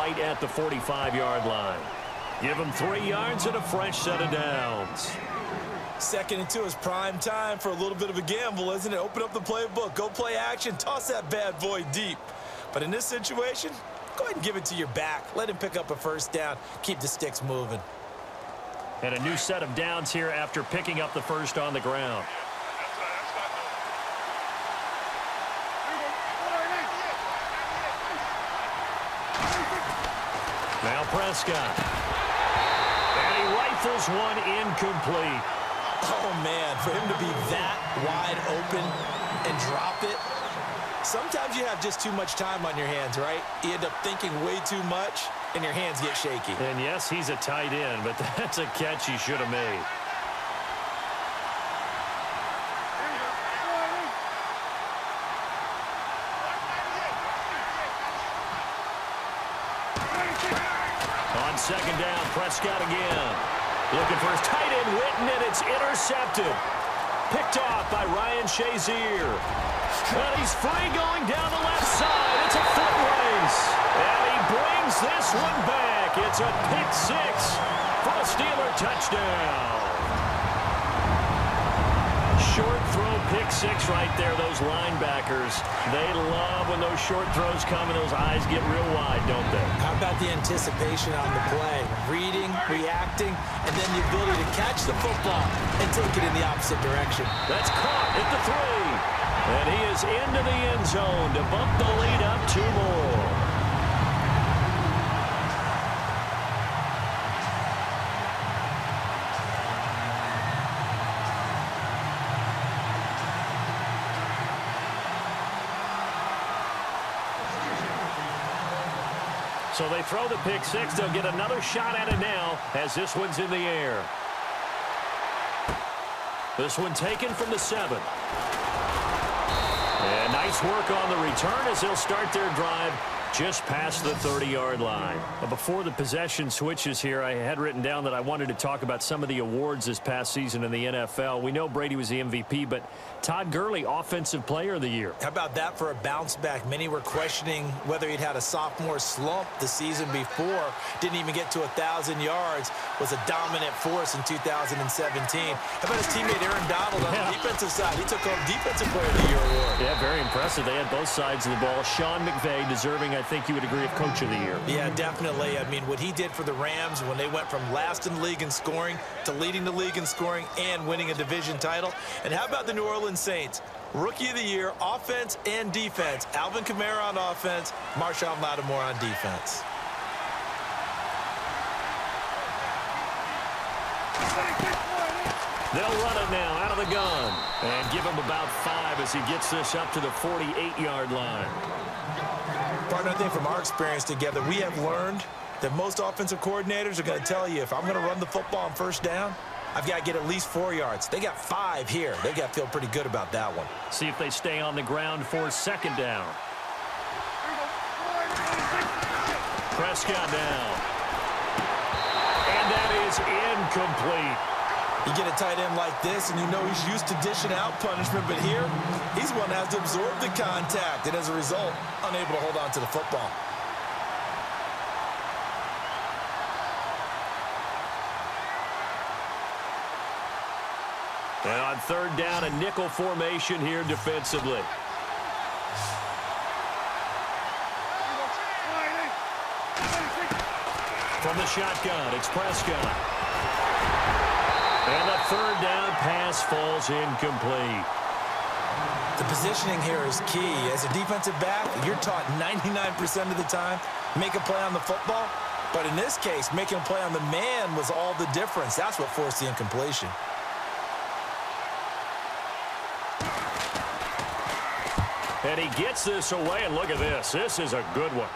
right at the 45-yard line. Give him 3 yards and a fresh set of downs. 2nd and 2 is prime time for a little bit of a gamble, isn't it? Open up the playbook, go play action, toss that bad boy deep. But in this situation, go ahead and give it to your back. Let him pick up a first down. Keep the sticks moving. And a new set of downs here after picking up the first on the ground. Now Prescott. And he rifles one incomplete. Oh, man, for him to be that wide open and drop it. Sometimes you have just too much time on your hands, right? You end up thinking way too much, and your hands get shaky. And yes, he's a tight end, but that's a catch he should have made. On 2nd down, Prescott again. Looking for his tight end, Witten, and it's intercepted. Picked off by Ryan Shazier. And he's free going down the left side. It's a foot race. And he brings this one back. It's a pick 6 for a Steeler touchdown. Short throw, pick 6 right there. Those linebackers, they love when those short throws come and those eyes get real wide, don't they? How about the anticipation on the play? Reading, reacting, and then the ability to catch the football and take it in the opposite direction. That's caught at the 3. And he is into the end zone to bump the lead up 2 more. So they throw the pick 6. They'll get another shot at it now as this one's in the air. This one taken from the 7. And nice work on the return as they'll start their drive just past the 30-yard line. Before the possession switches here, I had written down that I wanted to talk about some of the awards this past season in the NFL. We know Brady was the MVP, but Todd Gurley, Offensive Player of the Year. How about that for a bounce back? Many were questioning whether he'd had a sophomore slump the season before. Didn't even get to 1,000 yards. Was a dominant force in 2017. How about his teammate Aaron Donald on the defensive side? He took home Defensive Player of the Year award. Yeah, very impressive. They had both sides of the ball. Sean McVay deserving, I think you would agree, of Coach of the Year. Yeah, definitely. I mean, what he did for the Rams when they went from last in the league in scoring to leading the league in scoring and winning a division title. And how about the New Orleans Saints? Rookie of the Year, offense and defense. Alvin Kamara on offense, Marshawn Lattimore on defense. They'll run it now out of the gun and give him about 5 as he gets this up to the 48-yard line. Partner, I think from our experience together, we have learned that most offensive coordinators are going to tell you, if I'm going to run the football on first down, I've got to get at least 4 yards. They got 5 here. They got to feel pretty good about that one. See if they stay on the ground for 2nd down. Prescott down. And that is incomplete. You get a tight end like this, and you know he's used to dishing out punishment, but here, he's one that has to absorb the contact, and as a result, unable to hold on to the football. And on 3rd down, a nickel formation here defensively. From the shotgun, it's Prescott. And the 3rd down pass falls incomplete. The positioning here is key. As a defensive back, you're taught 99% of the time, make a play on the football. But in this case, making a play on the man was all the difference. That's what forced the incompletion. And he gets this away, and look at this. This is a good one.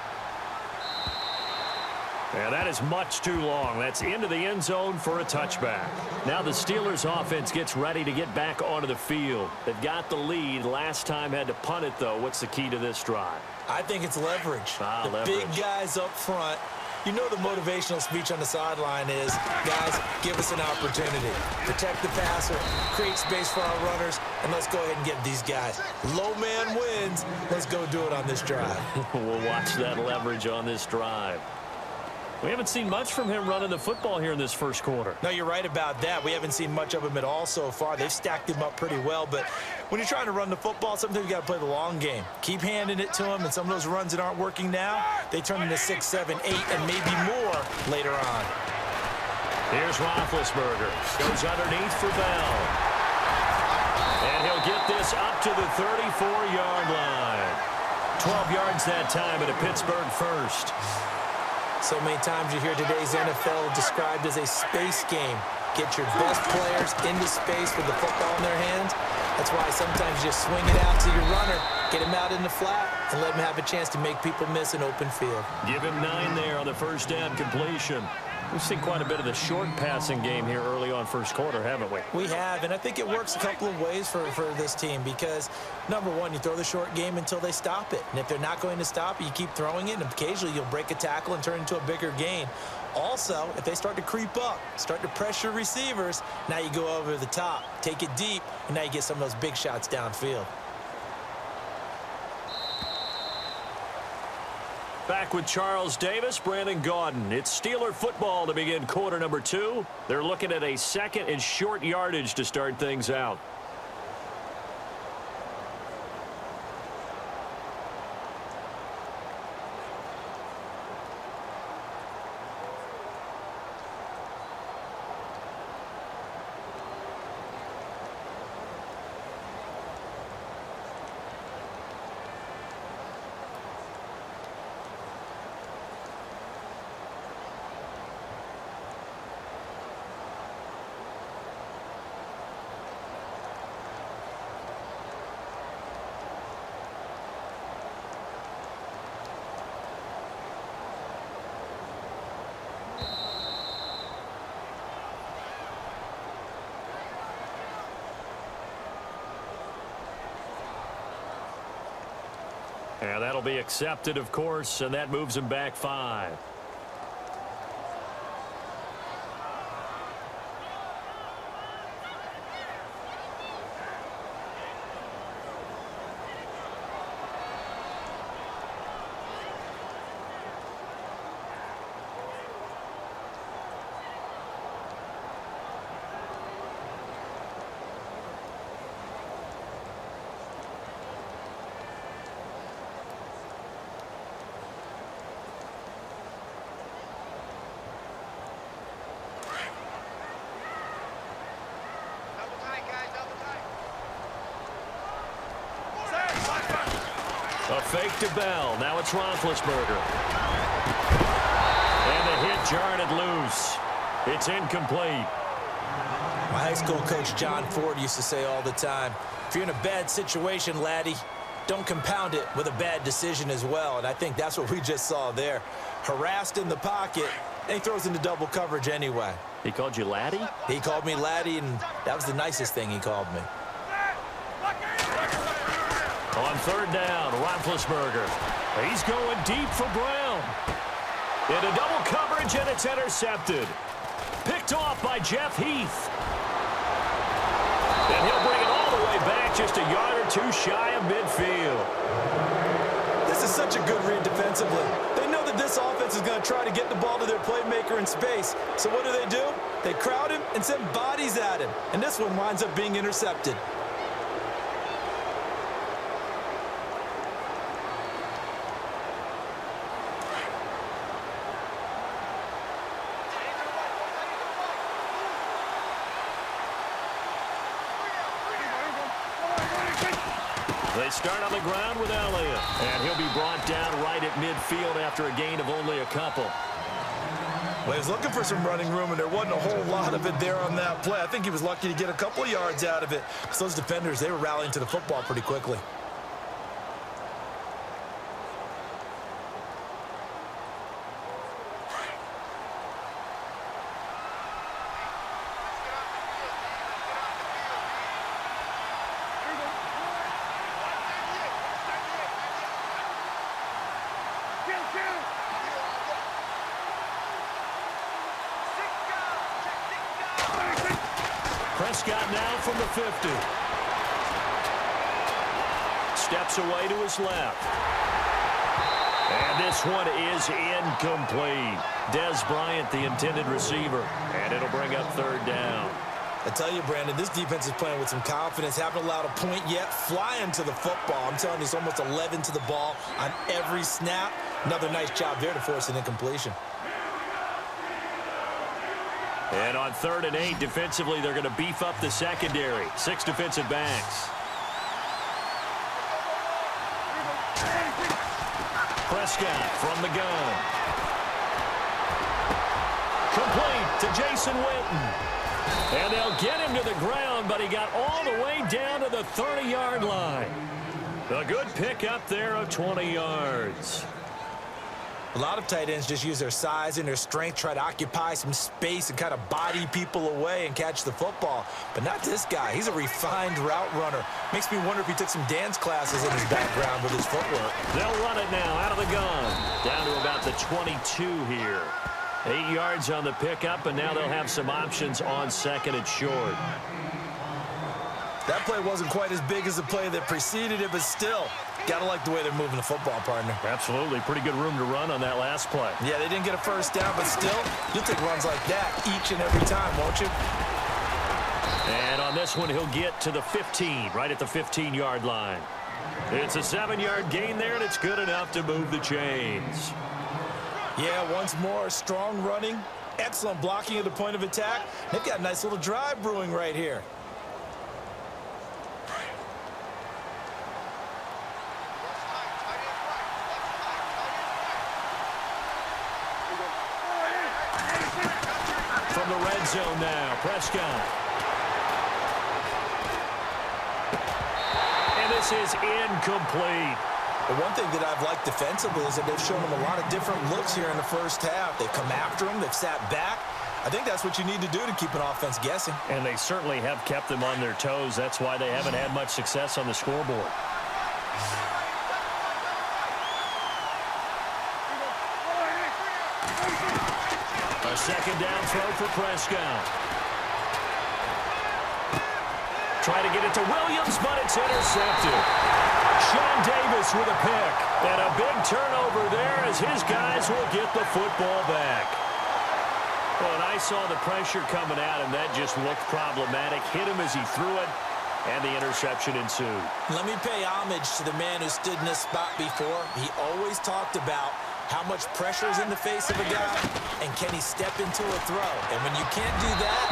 And that is much too long. That's into the end zone for a touchback. Now the Steelers offense gets ready to get back onto the field. They've got the lead. Last time had to punt it, though. What's the key to this drive? I think it's leverage. The big guys up front. You know the motivational speech on the sideline is, guys, give us an opportunity. Protect the passer, create space for our runners, and let's go ahead and get these guys. Low man wins. Let's go do it on this drive. We'll watch that leverage on this drive. We haven't seen much from him running the football here in this first quarter. No, you're right about that. We haven't seen much of him at all so far. They've stacked him up pretty well, but when you're trying to run the football, sometimes you got to play the long game. Keep handing it to him, and some of those runs that aren't working now, they turn into 6, 7, 8, and maybe more later on. Here's Roethlisberger. Goes underneath for Bell. And he'll get this up to the 34-yard line. 12 yards that time at a Pittsburgh first. So many times you hear today's NFL described as a space game. Get your best players into space with the football in their hands. That's why sometimes you just swing it out to your runner, get him out in the flat, and let him have a chance to make people miss an open field. Give him 9 there on the first down completion. We've seen quite a bit of the short passing game here early on first quarter, haven't we? We have, and I think it works a couple of ways for this team because, number one, you throw the short game until they stop it. And if they're not going to stop it, you keep throwing it, and occasionally you'll break a tackle and turn it into a bigger gain. Also, if they start to creep up, start to pressure receivers, now you go over the top, take it deep, and now you get some of those big shots downfield. Back with Charles Davis, Brandon Gaudin. It's Steeler football to begin quarter number 2. They're looking at a second and short yardage to start things out. And that'll be accepted, of course, and that moves him back 5. A fake to Bell. Now it's Roethlisberger. And the hit jarred it loose. It's incomplete. My high school coach John Ford used to say all the time, if you're in a bad situation, laddie, don't compound it with a bad decision as well. And I think that's what we just saw there. Harassed in the pocket, and he throws into double coverage anyway. He called you laddie? He called me laddie, and that was the nicest thing he called me. On third down, Roethlisberger. He's going deep for Brown. Into double coverage, and it's intercepted. Picked off by Jeff Heath. And he'll bring it all the way back, just a yard or 2 shy of midfield. This is such a good read defensively. They know that this offense is going to try to get the ball to their playmaker in space. So what do? They crowd him and send bodies at him. And this one winds up being intercepted. They start on the ground with Elliott. And he'll be brought down right at midfield after a gain of only a couple. Well, he was looking for some running room, and there wasn't a whole lot of it there on that play. I think he was lucky to get a couple of yards out of it. Because those defenders, they were rallying to the football pretty quickly. Prescott now from the 50. Steps away to his left. And this one is incomplete. Des Bryant, the intended receiver. And it'll bring up third down. I tell you, Brandon, this defense is playing with some confidence. Haven't allowed a point yet. Flying to the football. I'm telling you, it's almost 11 to the ball on every snap. Another nice job there to force an incompletion. And on 3rd and 8, defensively, they're going to beef up the secondary. 6 defensive backs. Prescott from the gun. Complete to Jason Witten. And they'll get him to the ground, but he got all the way down to the 30-yard line. A good pick up there of 20 yards. A lot of tight ends just use their size and their strength, try to occupy some space and kind of body people away and catch the football. But not this guy. He's a refined route runner. Makes me wonder if he took some dance classes in his background with his footwork. They'll run it now out of the gun. Down to about the 22 here. 8 yards on the pickup, and now they'll have some options on 2nd and short. That play wasn't quite as big as the play that preceded it, but still, gotta like the way they're moving the football, partner. Absolutely. Pretty good room to run on that last play. Yeah, they didn't get a first down, but still, you'll take runs like that each and every time, won't you? And on this one, he'll get to the 15, right at the 15-yard line. It's a 7-yard gain there, and it's good enough to move the chains. Yeah, once more, strong running, excellent blocking at the point of attack. They've got a nice little drive brewing right here. From the red zone now, Prescott. And this is incomplete. The one thing that I've liked defensively is that they've shown them a lot of different looks here in the first half. They've come after them. They've sat back. I think that's what you need to do to keep an offense guessing. And they certainly have kept them on their toes. That's why they haven't had much success on the scoreboard. A 2nd down throw for Prescott. Try to get it to Williams, but it's intercepted. Sean Davis with a pick. And a big turnover there as his guys will get the football back. Well, and I saw the pressure coming at him. That just looked problematic. Hit him as he threw it, and the interception ensued. Let me pay homage to the man who stood in this spot before. He always talked about how much pressure is in the face of a guy, and can he step into a throw? And when you can't do that,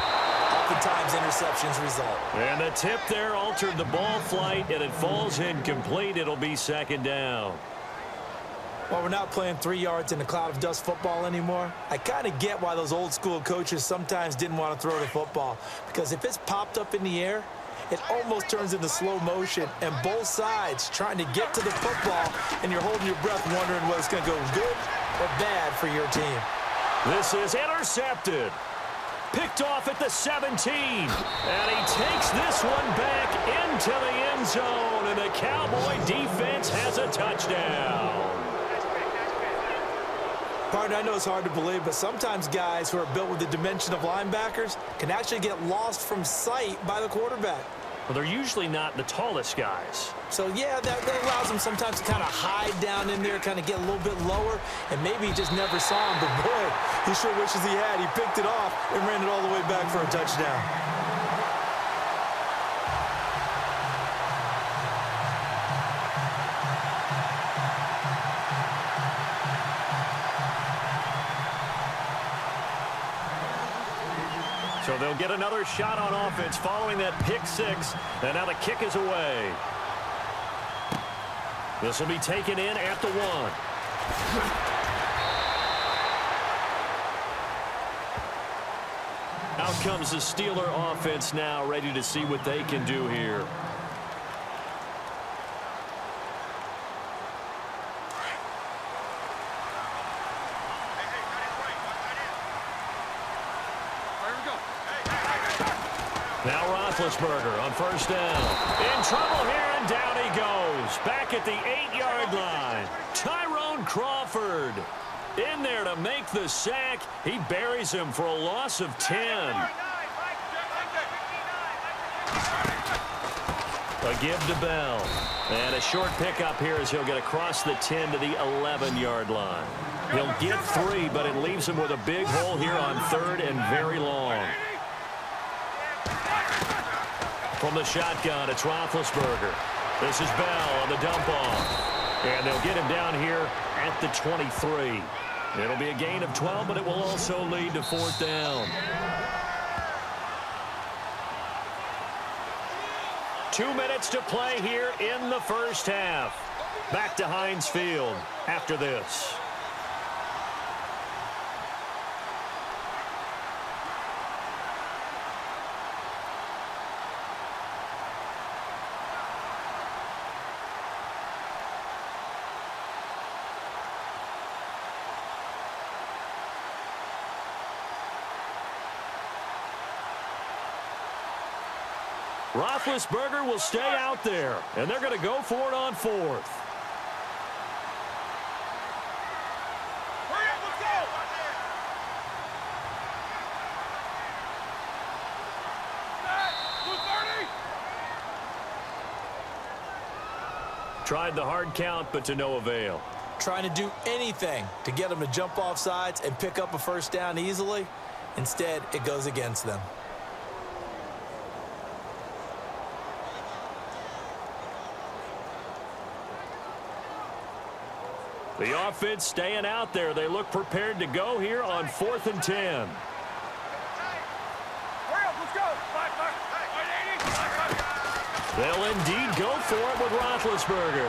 oftentimes interceptions result. And the tip there altered the ball flight, and it falls incomplete. It'll be 2nd down. While we're not playing 3 yards in a cloud of dust football anymore, I kind of get why those old school coaches sometimes didn't want to throw the football. Because if it's popped up in the air, it almost turns into slow motion, and both sides trying to get to the football, and you're holding your breath wondering whether it's going to go good or bad for your team. This is intercepted. Picked off at the 17. And he takes this one back into the end zone, and the Cowboy defense has a touchdown. Partner, I know it's hard to believe, but sometimes guys who are built with the dimension of linebackers can actually get lost from sight by the quarterback. Well, they're usually not the tallest guys. So, yeah, that allows them sometimes to kind of hide down in there, kind of get a little bit lower, and maybe he just never saw him. But, boy, he sure wishes he had. He picked it off and ran it all the way back for a touchdown. So they'll get another shot on offense following that pick 6. And now the kick is away. This will be taken in at the 1. Out comes the Steeler offense now, ready to see what they can do here. Now Roethlisberger on 1st down. In trouble here, and down he goes. Back at the 8-yard line. Tyrone Crawford in there to make the sack. He buries him for a loss of 10. A give to Bell. And a short pickup here as he'll get across the 10 to the 11-yard line. He'll get 3, but it leaves him with a big hole here on 3rd and very long. From the shotgun, it's Roethlisberger. This is Bell on the dump-off. And they'll get him down here at the 23. It'll be a gain of 12, but it will also lead to 4th down. 2 minutes to play here in the first half. Back to Heinz Field after this. Roethlisberger will stay out there, and they're going to go for it on 4th. Tried the hard count, but to no avail. Trying to do anything to get them to jump off sides and pick up a first down easily. Instead, it goes against them. The offense staying out there. They look prepared to go here on 4th and 10. They'll indeed go for it with Roethlisberger.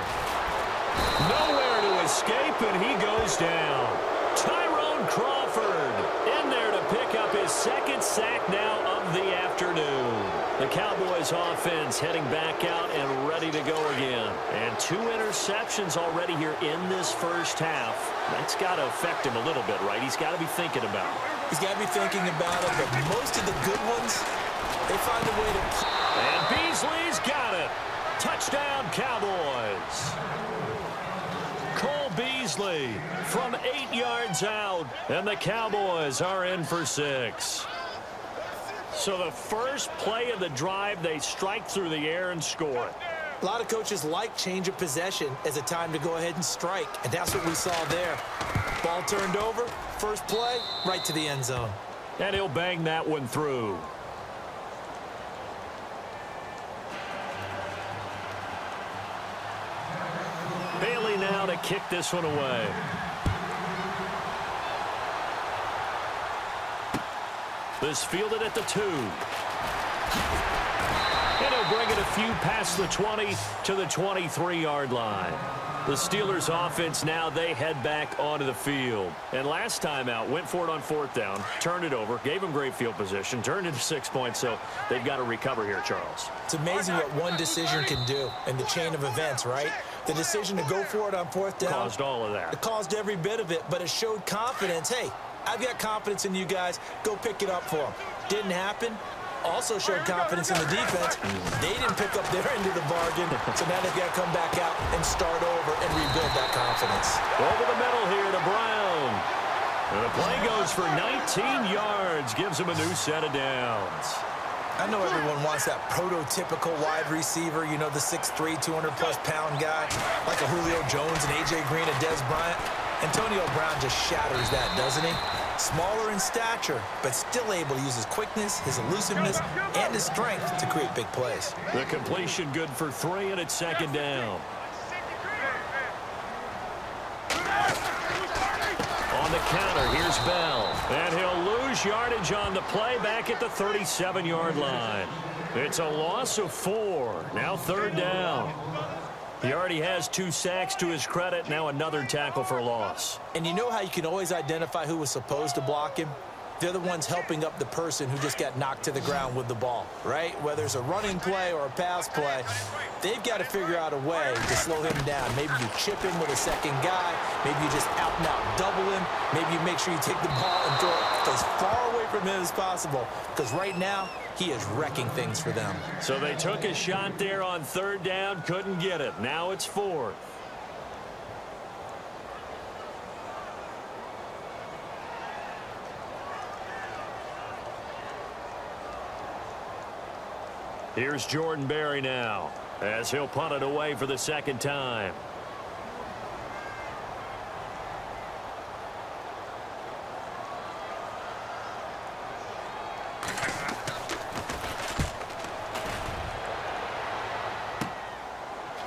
Nowhere to escape, and he goes down. Tyrone Crawford in there to pick up his 2nd sack now of the afternoon. The Cowboys offense heading back out and ready to go again. And 2 interceptions already here in this first half. That's got to affect him a little bit, right? He's got to be thinking about it. He's got to be thinking about it, but most of the good ones, they find a way to... And Beasley's got it. Touchdown, Cowboys. Cole Beasley from 8 yards out, and the Cowboys are in for 6. So the first play of the drive, they strike through the air and score it. A lot of coaches like change of possession as a time to go ahead and strike, and that's what we saw there. Ball turned over, first play, right to the end zone. And he'll bang that one through. Bailey now to kick this one away. This fielded at the 2. And he'll bring it a few past the 20 to the 23-yard line. The Steelers offense now, they head back onto the field. And last time out, went for it on 4th down, turned it over, gave them great field position, turned into 6 points, so they've got to recover here, Charles. It's amazing what one decision can do in the chain of events, right? The decision to go for it on 4th down. Caused all of that. It caused every bit of it, but it showed confidence. Hey, I've got confidence in you guys. Go pick it up for them. Didn't happen. Also showed confidence in the defense. They didn't pick up their end of the bargain, so now they've got to come back out and start over and rebuild that confidence. Over the middle here to Brown. And the play goes for 19 yards, gives him a new set of downs. I know everyone wants that prototypical wide receiver, you know, the 6'3", 200-plus pound guy, like a Julio Jones and A.J. Green and Des Bryant. Antonio Brown just shatters that, doesn't he? Smaller in stature, but still able to use his quickness, his elusiveness, and his strength to create big plays. The completion good for 3, and it's 2nd down. On the counter, here's Bell. And he'll lose yardage on the play back at the 37-yard line. It's a loss of 4. Now 3rd down. He already has 2 sacks to his credit. Now another tackle for loss. And you know how you can always identify who was supposed to block him? They're the ones helping up the person who just got knocked to the ground with the ball, right? Whether it's a running play or a pass play, they've got to figure out a way to slow him down. Maybe you chip him with a second guy. Maybe you just out-and-out double him. Maybe you make sure you take the ball and throw it as far away from him as possible. Because right now, he is wrecking things for them. So they took a shot there on 3rd down, couldn't get it. Now it's 4th. Here's Jordan Berry now, as he'll punt it away for the second time.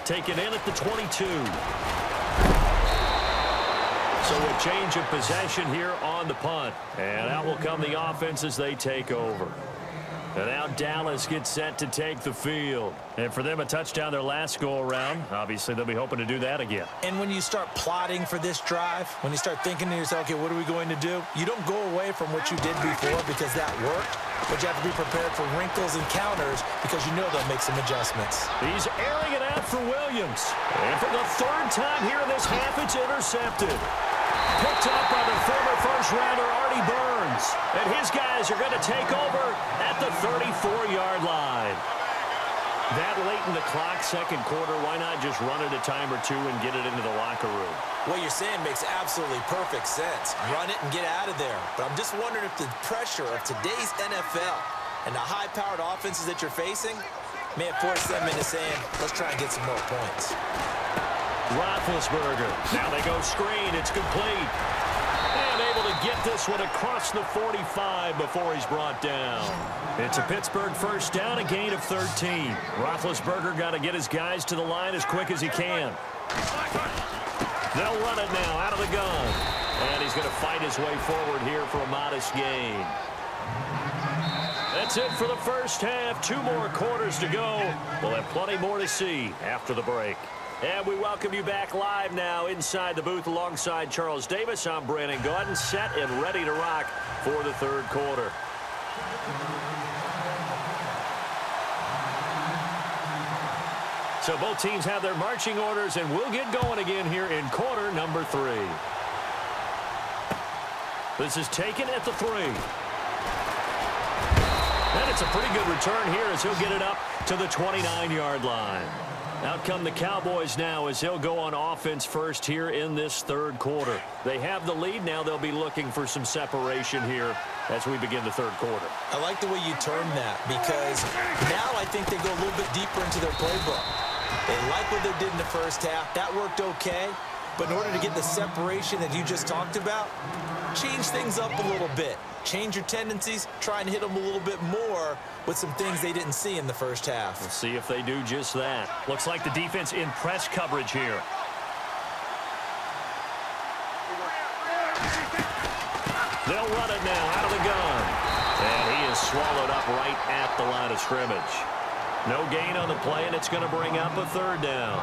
Taken in at the 22. So a change of possession here on the punt. And out will come the offense as they take over. And now Dallas gets set to take the field. And for them, a touchdown their last go-around. Obviously, they'll be hoping to do that again. And when you start plotting for this drive, when you start thinking to yourself, okay, what are we going to do? You don't go away from what you did before because that worked. But you have to be prepared for wrinkles and counters because you know they'll make some adjustments. He's airing it out for Williams. And for the third time here in this half, it's intercepted. Picked up by the former first-rounder Artie Burns. And his guys are going to take over at the 34-yard line. That late in the clock, second quarter, why not just run it a time or two and get it into the locker room? What you're saying makes absolutely perfect sense. Run it and get out of there. But I'm just wondering if the pressure of today's NFL and the high-powered offenses that you're facing may have forced them into saying, let's try and get some more points. Roethlisberger. Now they go screen. It's complete. And able to get this one across the 45 before he's brought down. It's a Pittsburgh first down, a gain of 13. Roethlisberger got to get his guys to the line as quick as he can. They'll run it now out of the gun. And he's going to fight his way forward here for a modest gain. That's it for the first half. 2 more quarters to go. We'll have plenty more to see after the break. And we welcome you back live now inside the booth alongside Charles Davis. I'm Brandon Gaudin, set and ready to rock for the third quarter. So both teams have their marching orders, and we'll get going again here in quarter number 3. This is taken at the 3. And it's a pretty good return here as he'll get it up to the 29-yard line. Out come the Cowboys now as he'll go on offense first here in this third quarter. They have the lead. Now they'll be looking for some separation here as we begin the third quarter. I like the way you term that because now I think they go a little bit deeper into their playbook. They like what they did in the first half. That worked okay. But in order to get the separation that you just talked about, change things up a little bit. Change your tendencies, try and hit them a little bit more with some things they didn't see in the first half. We'll see if they do just that. Looks like the defense in press coverage here. They'll run it now out of the gun. And he is swallowed up right at the line of scrimmage. No gain on the play, and it's going to bring up a third down.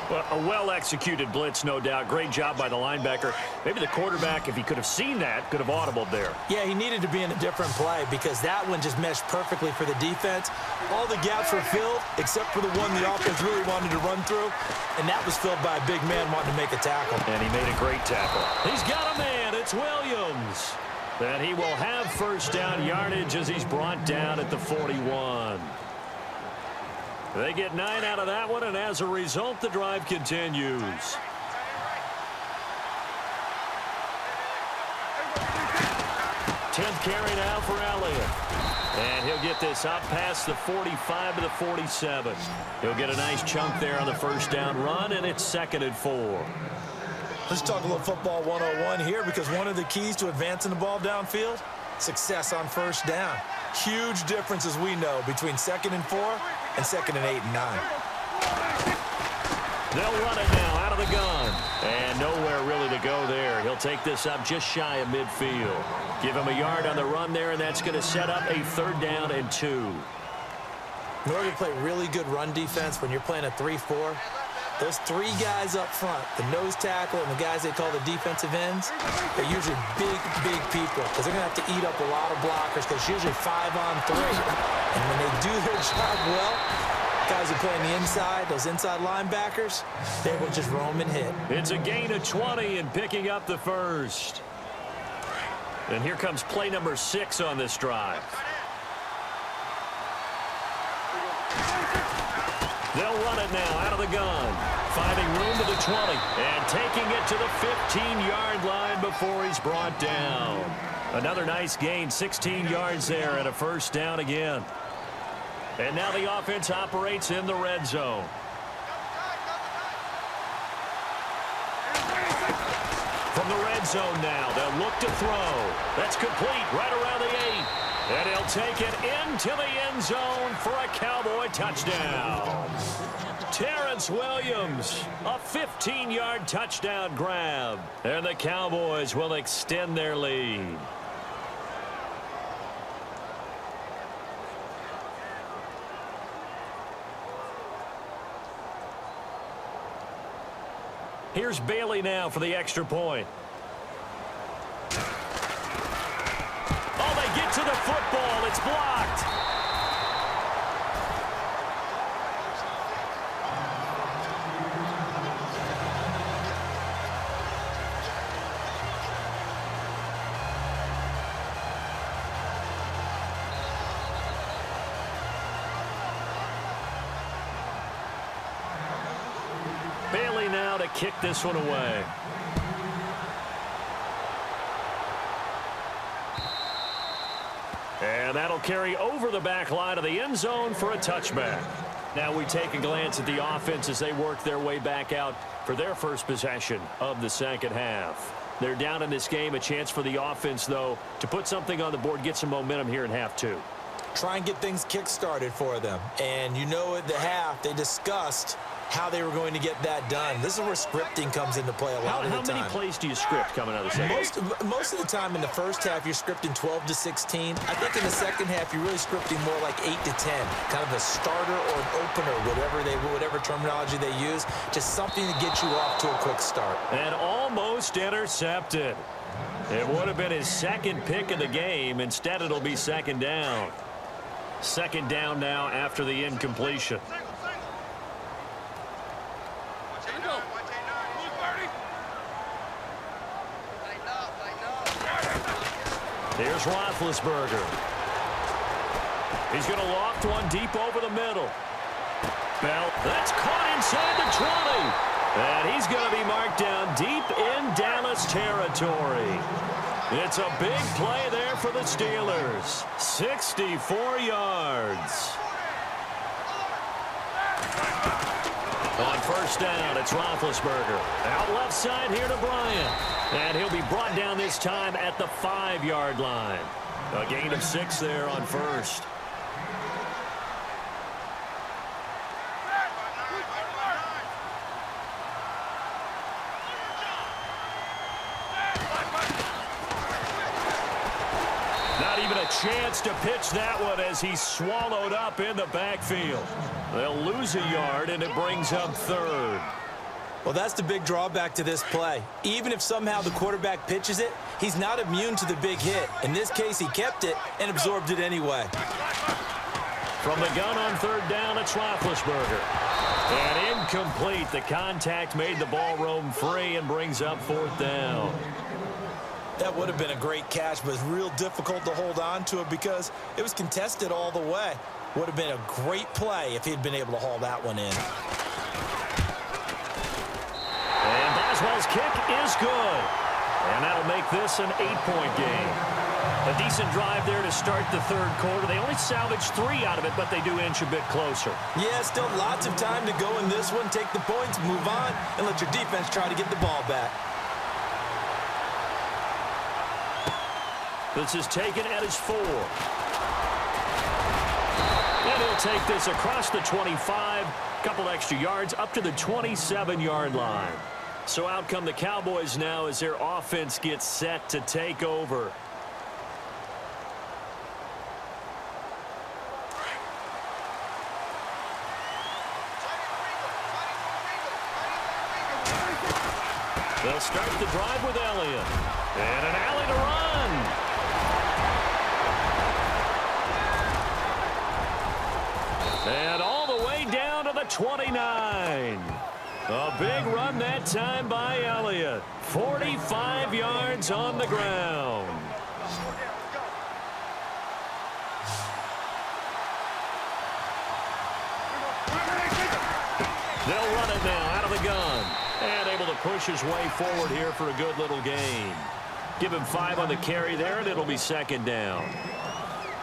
Well, a well-executed blitz, no doubt. Great job by the linebacker. Maybe the quarterback, if he could have seen that, could have audibled there. Yeah, he needed to be in a different play because that one just meshed perfectly for the defense. All the gaps were filled except for the one the offense really wanted to run through, and that was filled by a big man wanting to make a tackle. And he made a great tackle. He's got a man. It's Williams. And he will have first down yardage as he's brought down at the 41. They get 9 out of that one, and as a result, the drive continues. Tenth carry now for Elliott. And he'll get this up past the 45 to the 47. He'll get a nice chunk there on the first down run, and it's 2nd and 4. Let's talk a little football 101 here because one of the keys to advancing the ball downfield, success on first down. Huge difference, as we know, between 2nd and 4 and 2nd and 8 and 9. They'll run it now out of the gun. And nowhere really to go there. He'll take this up just shy of midfield. Give him a yard on the run there, and that's going to set up a 3rd down and 2. In order to play really good run defense when you're playing a 3-4, those 3 guys up front, the nose tackle and the guys they call the defensive ends, they're usually big, big people because they're going to have to eat up a lot of blockers because it's usually 5-on-3. And when they do their job well, guys who play on the inside, those inside linebackers, they will just roam and hit. It's a gain of 20 and picking up the first. And here comes play number 6 on this drive. They'll run it now out of the gun. Finding room to the 20. And taking it to the 15-yard line before he's brought down. Another nice gain, 16 yards there and a first down again. And now the offense operates in the red zone. From the red zone now, they'll look to throw. That's complete right around the 8. And he'll take it into the end zone for a Cowboy touchdown. Terrence Williams, a 15-yard touchdown grab. And the Cowboys will extend their lead. Here's Bailey now for the extra point. Oh, they get to the football. It's blocked. Bailey now to kick this one away. And that'll carry over the back line of the end zone for a touchback. Now we take a glance at the offense as they work their way back out for their first possession of the second half. They're down in this game. A chance for the offense, though, to put something on the board, get some momentum here in half two. Try and get things kick-started for them. And you know at the half, they discussed how they were going to get that done. This is where scripting comes into play a lot of the time. How many plays do you script coming out of the second? Most of the time in the first half, you're scripting 12 to 16. I think in the second half, you're really scripting more like 8 to 10, kind of a starter or an opener, whatever terminology they use, just something to get you off to a quick start. And almost intercepted. It would have been his second pick of the game. Instead, it'll be second down. Second down now after the incompletion. Here's Roethlisberger. He's going to loft one deep over the middle. Bell, that's caught inside the 20. And he's going to be marked down deep in Dallas territory. It's a big play there for the Steelers. 64 yards. On first down, it's Roethlisberger. Out left side here to Bryant. And he'll be brought down this time at the 5-yard line. A gain of 6 there on first. Not even a chance to pitch that one as he's swallowed up in the backfield. They'll lose a yard, and it brings up third. Well, that's the big drawback to this play. Even if somehow the quarterback pitches it, he's not immune to the big hit. In this case, he kept it and absorbed it anyway. From the gun on third down, it's Roethlisberger. And incomplete. The contact made the ball roam free and brings up fourth down. That would have been a great catch, but it's real difficult to hold on to it because it was contested all the way. Would have been a great play if he'd been able to haul that one in. And Boswell's kick is good. And that'll make this an 8-point game. A decent drive there to start the third quarter. They only salvaged 3 out of it, but they do inch a bit closer. Yeah, still lots of time to go in this one. Take the points, move on, and let your defense try to get the ball back. This is taken at his 4. And he'll take this across the 25, couple extra yards up to the 27-yard line. So out come the Cowboys now as their offense gets set to take over. They'll start the drive with Elliott. And an alley to run. And all the way down to the 29. A big run that time by Elliott. 45 yards on the ground. They'll run it now out of the gun. And able to push his way forward here for a good little gain. Give him 5 on the carry there, and it'll be second down.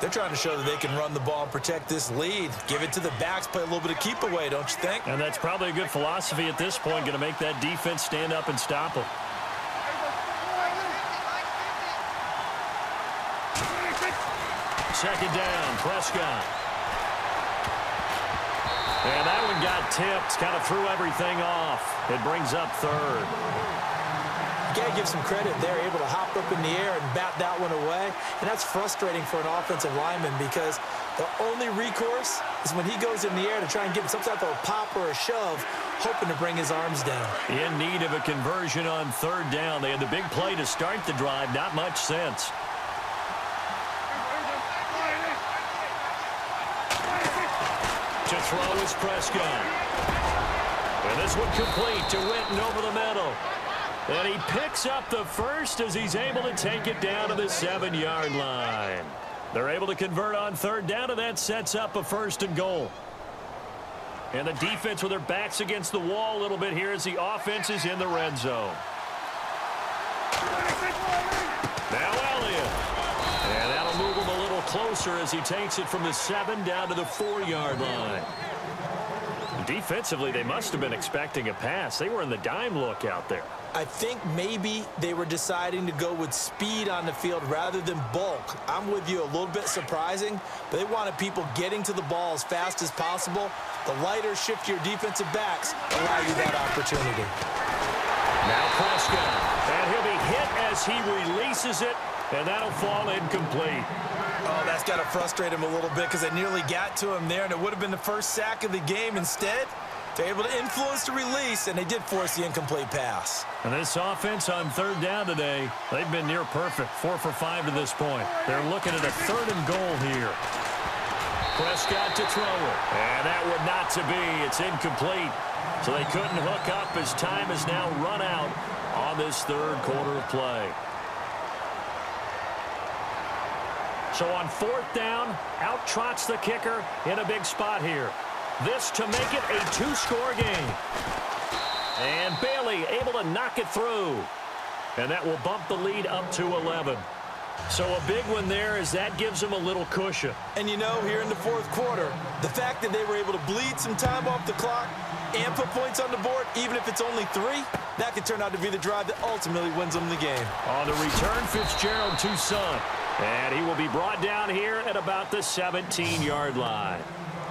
They're trying to show that they can run the ball and protect this lead. Give it to the backs, play a little bit of keep away, don't you think? And that's probably a good philosophy at this point, going to make that defense stand up and stop them. Second down, Prescott. And that one got tipped, kind of threw everything off. It brings up third. You got to give some credit. They're able to hop up in the air and bat that one away. And that's frustrating for an offensive lineman because the only recourse is when he goes in the air to try and get some type of a pop or a shove, hoping to bring his arms down. In need of a conversion on third down. They had the big play to start the drive. Not much sense. To throw is Prescott. And this one complete to Witten over the middle. And he picks up the first as he's able to take it down to the 7-yard line. They're able to convert on third down, and that sets up a 1st and goal. And the defense with their backs against the wall a little bit here as the offense is in the red zone. Now Elliott. And that'll move him a little closer as he takes it from the 7 down to the 4-yard line. Defensively, they must have been expecting a pass. They were in the dime look out there. I think maybe they were deciding to go with speed on the field rather than bulk. I'm with you, a little bit surprising, but they wanted people getting to the ball as fast as possible. The lighter, shiftier defensive backs allow you that opportunity. Now Prescott, and he'll be hit as he releases it, and that'll fall incomplete. Oh, that's got to frustrate him a little bit because they nearly got to him there, and it would have been the first sack of the game. Instead, they're able to influence the release, and they did force the incomplete pass. And this offense on third down today, they've been near perfect, 4 for 5 to this point. They're looking at a 3rd and goal here. Prescott to throw it, and that would not to be. It's incomplete. So they couldn't hook up as time is now run out on this 3rd quarter of play. So on 4th down, out trots the kicker in a big spot here. This to make it a 2-score game. And Bailey able to knock it through. And that will bump the lead up to 11. So a big one there as that gives them a little cushion. And you know, here in the 4th quarter, the fact that they were able to bleed some time off the clock and put points on the board, even if it's only 3, that could turn out to be the drive that ultimately wins them the game. On the return, Fitzgerald to Son. And he will be brought down here at about the 17-yard line.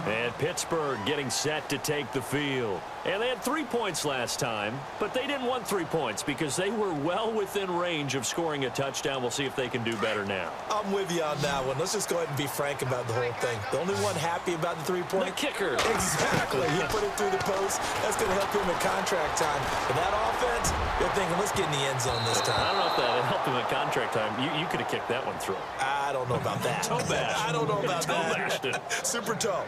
And Pittsburgh getting set to take the field. And they had 3 points last time, but they didn't want 3 points because they were well within range of scoring a touchdown. We'll see if they can do better now. I'm with you on that one. Let's just go ahead and be frank about the whole thing. The only one happy about the 3-point? The kicker. Exactly. He put it through the post. That's going to help him in contract time. But that offense, they're thinking, let's get in the end zone this time. I don't know if that helped him in contract time. You could have kicked that one through. I don't know about that. Toe bash. I don't know about toe that. bashed it. Super toe.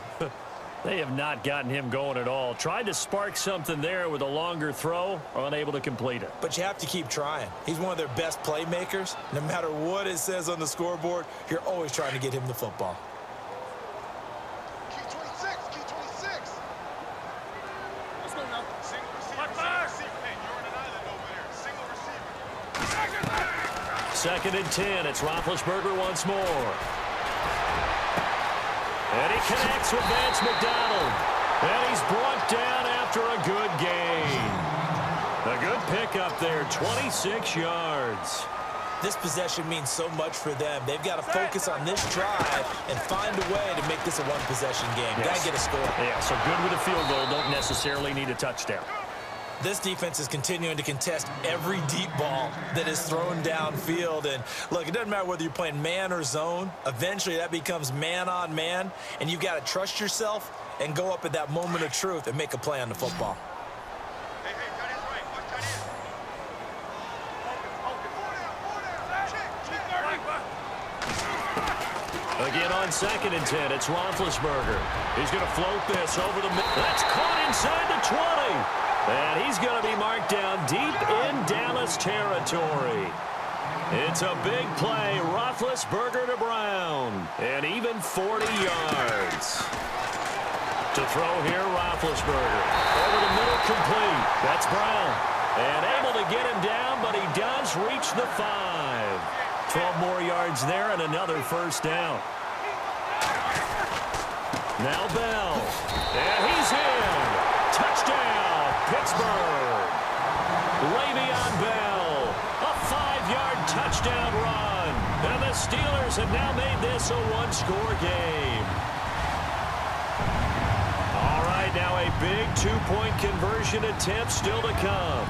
They have not gotten him going at all. Tried to spark something there with a longer throw, unable to complete it. But you have to keep trying. He's one of their best playmakers. No matter what it says on the scoreboard, you're always trying to get him the football. Key 26. Let's go now. Single receiver. Hey, you're on an island over there. Single receiver. 2nd and 10. It's Roethlisberger once more. And he connects with Vance McDonald. And he's brought down after a good gain. A good pickup there, 26 yards. This possession means so much for them. They've got to focus on this drive and find a way to make this a one-possession game. Yes. Got to get a score. Yeah, so good with a field goal. Don't necessarily need a touchdown. This defense is continuing to contest every deep ball that is thrown downfield. And, look, it doesn't matter whether you're playing man or zone. Eventually, that becomes man-on-man, and you've got to trust yourself and go up at that moment of truth and make a play on the football. Hey, cut in right. Watch cut in. Again on 2nd and 10, it's Roethlisberger. He's going to float this over the middle. That's caught inside the 20. And he's going to be marked down deep in Dallas territory. It's a big play. Roethlisberger to Brown. And even 40 yards. To throw here, Roethlisberger. Over the middle, complete. That's Brown. And able to get him down, but he does reach the 5. 12 more yards there and another 1st down. Now Bell. And he's in. Touchdown, Pittsburgh. Le'Veon Bell. A 5-yard touchdown run. And the Steelers have now made this a one-score game. All right, now a big two-point conversion attempt still to come.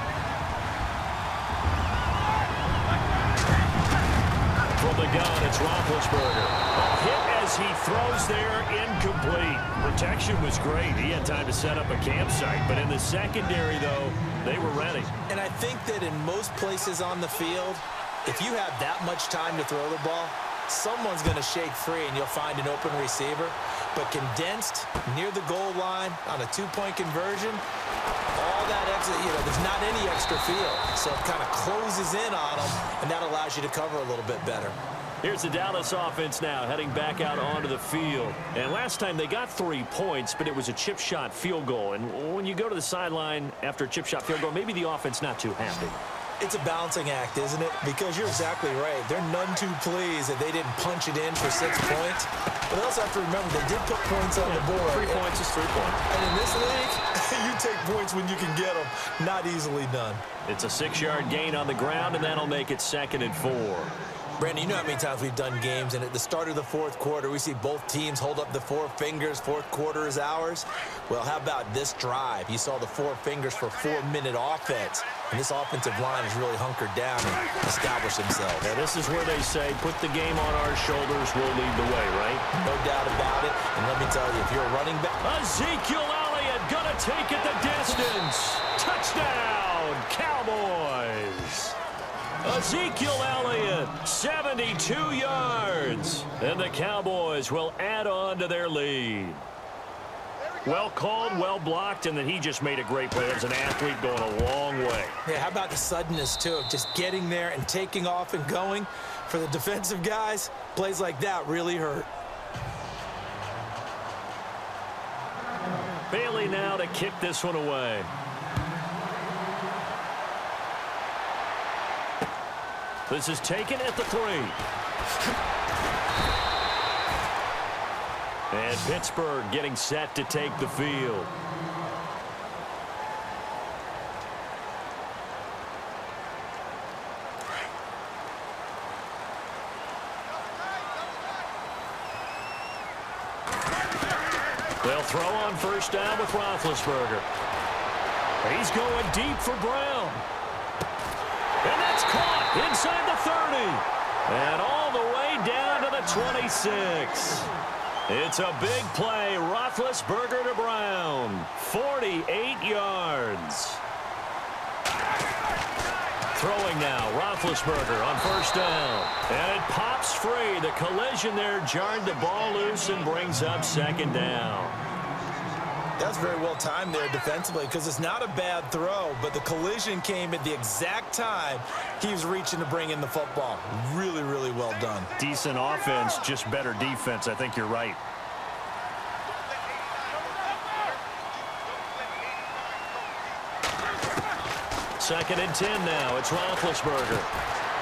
From the gun, it's Roethlisberger. A hit as he throws there, incomplete. Protection was great. He had time to set up a campsite, but in the secondary, though, they were ready. And I think that in most places on the field, if you have that much time to throw the ball, someone's going to shake free and you'll find an open receiver. But condensed near the goal line on a two-point conversion, all that extra, there's not any extra field. So it kind of closes in on them, and that allows you to cover a little bit better. Here's the Dallas offense now heading back out onto the field. And last time they got 3 points, but it was a chip shot field goal. And when you go to the sideline after a chip shot field goal, maybe the offense not too happy. It's a balancing act, isn't it? Because you're exactly right. They're none too pleased that they didn't punch it in for 6 points. But they also have to remember they did put points on the board. 3 points is 3 points. And in this league, you take points when you can get them. Not easily done. It's a 6-yard gain on the ground, and that'll make it 2nd and 4. Brandon, you know how many times we've done games, and at the start of the fourth quarter, we see both teams hold up the 4 fingers, fourth quarter is ours. Well, how about this drive? You saw the 4 fingers for 4-minute offense, and this offensive line has really hunkered down and established themselves. Now, this is where they say, put the game on our shoulders, we'll lead the way, right? No doubt about it, and let me tell you, if you're a running back... Ezekiel Elliott gonna take it the distance. Touchdown, Cowboys. Ezekiel Elliott, 72 yards. And the Cowboys will add on to their lead. Well called, well blocked, and then he just made a great play. As an athlete going a long way. Yeah, how about the suddenness, too, of just getting there and taking off and going? For the defensive guys, plays like that really hurt. Bailey now to kick this one away. This is taken at the 3. And Pittsburgh getting set to take the field. They'll throw on first down with Roethlisberger. He's going deep for Brown. And that's caught inside the 30. And all the way down to the 26. It's a big play. Roethlisberger to Brown. 48 yards. Throwing now. Roethlisberger on first down. And it pops free. The collision there jarred the ball loose and brings up 2nd down. That's very well timed there defensively because it's not a bad throw, but the collision came at the exact time he was reaching to bring in the football. Really, really well done. Decent offense, just better defense. I think you're right. Second and 10 now. It's Roethlisberger.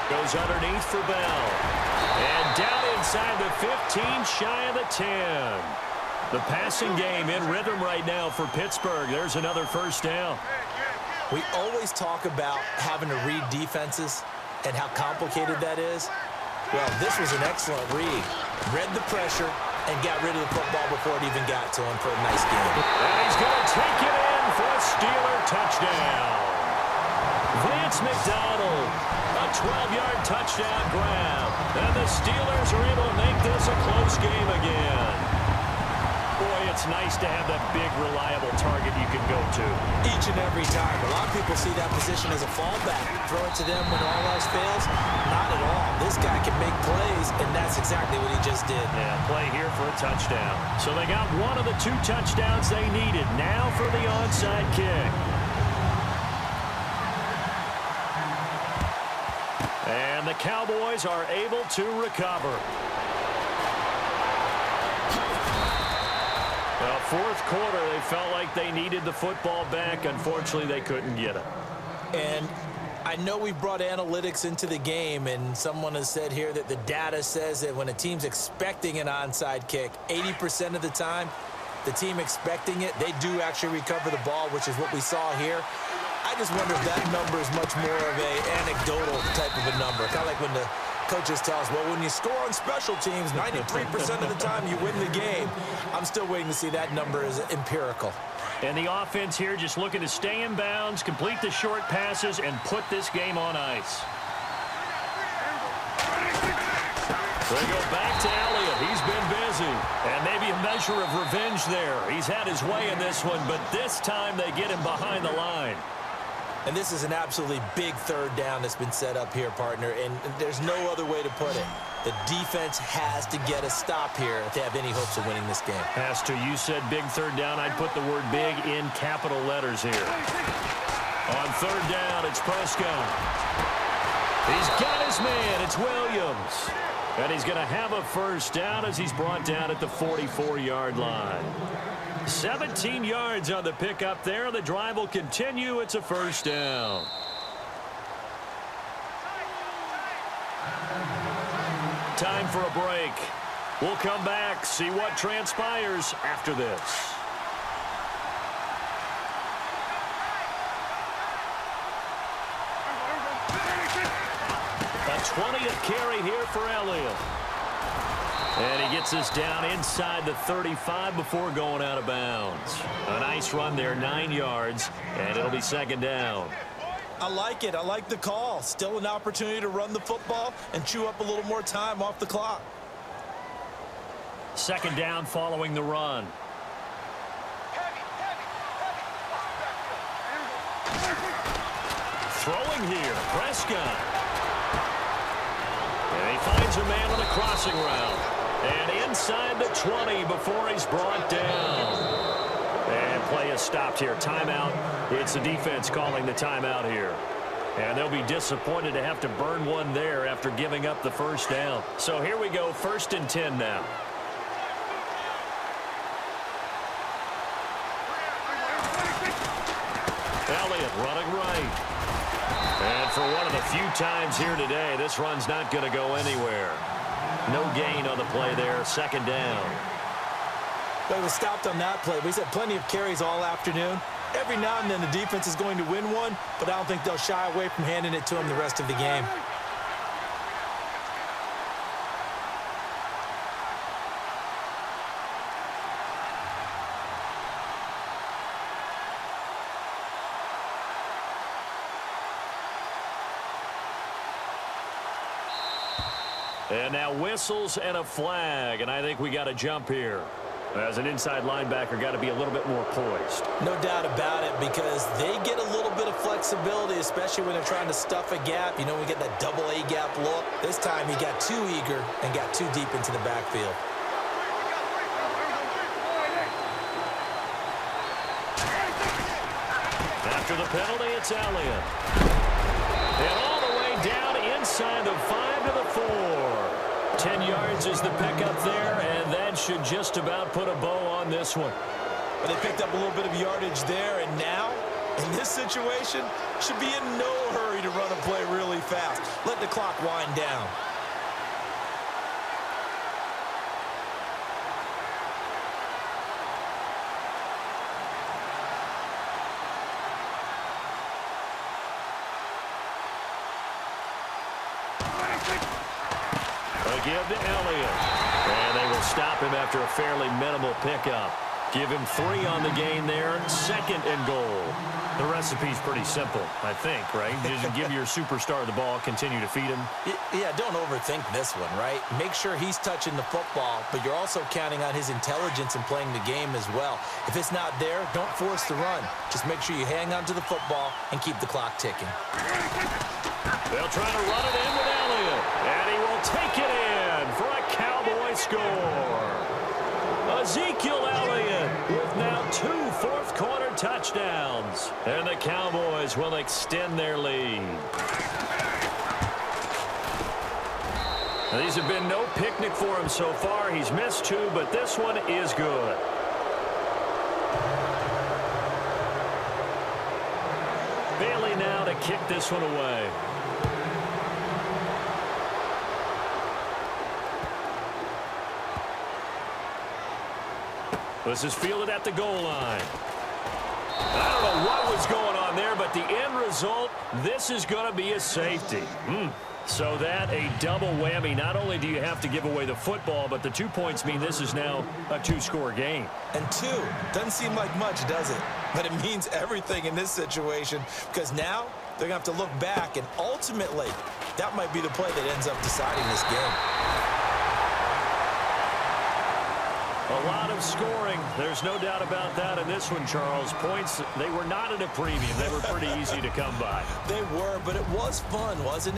Goes underneath for Bell. And down inside the 15, shy of the 10. The passing game in rhythm right now for Pittsburgh. There's another first down. We always talk about having to read defenses and how complicated that is. Well, this was an excellent read. Read the pressure and got rid of the football before it even got to him for a nice game. And he's going to take it in for a Steeler touchdown. Vance McDonald, a 12-yard touchdown grab. And the Steelers are able to make this a close game again. Boy, it's nice to have that big, reliable target you can go to. Each and every time. A lot of people see that position as a fallback. Throw it to them when all else fails. Not at all. This guy can make plays, and that's exactly what he just did. Yeah, play here for a touchdown. So they got one of the 2 touchdowns they needed. Now for the onside kick. And the Cowboys are able to recover. Fourth quarter, they felt like they needed the football back. Unfortunately, they couldn't get it. And I know we brought analytics into the game, and someone has said here that the data says that when a team's expecting an onside kick, 80% of the time, the team expecting it, they do actually recover the ball, which is what we saw here. I just wonder if that number is much more of a anecdotal type of a number. Kind of like when the coaches tell us, well, when you score on special teams, 93% of the time you win the game. I'm still waiting to see that number is empirical. And the offense here just looking to stay in bounds, complete the short passes, and put this game on ice. They go back to Elliott. He's been busy. And maybe a measure of revenge there. He's had his way in this one, but this time they get him behind the line. And this is an absolutely big third down that's been set up here, partner, and there's no other way to put it. The defense has to get a stop here if they have any hopes of winning this game. Has to. You said big third down. I'd put the word big in capital letters here. On third down, it's Prescott. He's got his man. It's Williams. And he's going to have a first down as he's brought down at the 44-yard line. 17 yards on the pickup there. The drive will continue. It's a first down. Time for a break. We'll come back, see what transpires after this. A 20th carry here for Elliott. And he gets this down inside the 35 before going out of bounds. A nice run there, 9 yards, and it'll be second down. I like it. I like the call. Still an opportunity to run the football and chew up a little more time off the clock. Second down following the run. Throwing here, Prescott. And he finds a man on a crossing route. And inside the 20 before he's brought down. And play is stopped here. Timeout. It's the defense calling the timeout here. And they'll be disappointed to have to burn one there after giving up the first down. So here we go, 1st and 10 now. Elliott running right. And for one of the few times here today, this run's not going to go anywhere. No gain on the play there. Second down. But it was stopped on that play. We've had plenty of carries all afternoon. Every now and then the defense is going to win one, but I don't think they'll shy away from handing it to him the rest of the game. And now whistles and a flag, and I think we got to jump here. As an inside linebacker, got to be a little bit more poised. No doubt about it, because they get a little bit of flexibility, especially when they're trying to stuff a gap. You know, we get that double A gap look. This time he got too eager and got too deep into the backfield. After the penalty, it's Elliott. And all the way down inside the 5 to the 4. 10 yards is the pickup there, and that should just about put a bow on this one. But they picked up a little bit of yardage there, and now, in this situation, should be in no hurry to run a play really fast. Let the clock wind down. Give to Elliott. And they will stop him after a fairly minimal pickup. Give him 3 on the gain there. 2nd and goal. The recipe's pretty simple, I think, right? You just give your superstar the ball, continue to feed him. Yeah, don't overthink this one, right? Make sure he's touching the football, but you're also counting on his intelligence in playing the game as well. If it's not there, don't force the run. Just make sure you hang on to the football and keep the clock ticking. They'll try to run it in with Elliott. And he will take it in for a Cowboy score. Ezekiel Elliott with now 2 fourth-quarter touchdowns. And the Cowboys will extend their lead. Now, these have been no picnic for him so far. He's missed 2, but this one is good. Bailey now to kick this one away. This is fielded at the goal line. I don't know what was going on there, but the end result, this is going to be a safety. So that a double whammy. Not only do you have to give away the football, but the 2 points mean this is now a 2-score game. And 2 doesn't seem like much, does it? But it means everything in this situation because now they're going to have to look back, and ultimately that might be the play that ends up deciding this game. A lot of scoring. There's no doubt about that in this one, Charles. Points, they were not at a premium. They were pretty easy to come by. They were, but it was fun, wasn't it?